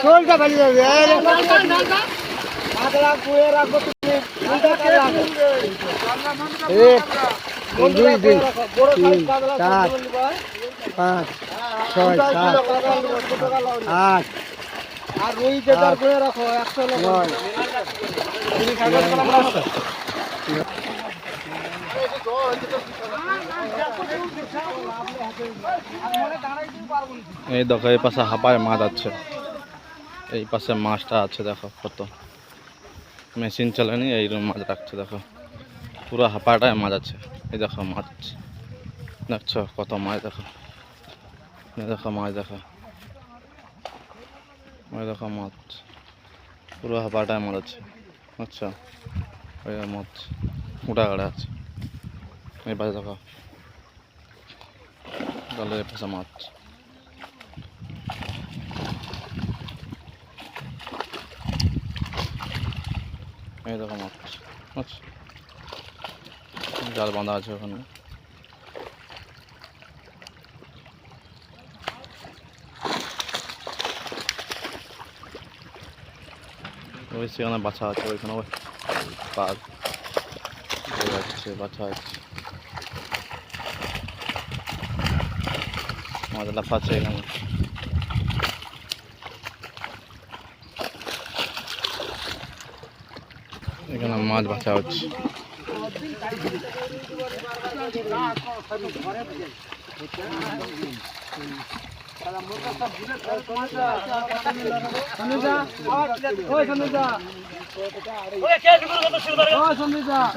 শোলটা ফেলে যাবে এক দুই তিন চার পাঁচ ছয় সাত আট আর রুই যেটা করে রাখো 109 এই দেখো এই পাশে হাঁপায় মাছ আছে, এই পাশে মাছটা আছে দেখো কত, মেশিন চালানি এইরকম মাছ রাখছে দেখো, পুরো হাঁপাটায় মাছ আছে। এই দেখো মাছ দেখছো কত মাছ দেখো, দেখো মাছ দেখো, ওই দেখো মাছ পুরো হাঁপাটায় মাছ আছে। আচ্ছা ওই মাছ উঠা গাড়া আছে, এই পাশে দেখো জলের পাশে মাছ। এই দেখো মাছ, আচ্ছা জাল বাঁধা আছে ওখানে। ওই সেখানে বাছা আছে, ওইখানে ওই পার যাচ্ছে বাছা আছে, মাছ লাফাচ্ছে এখানে। এখানে মাছ বাছা হচ্ছে।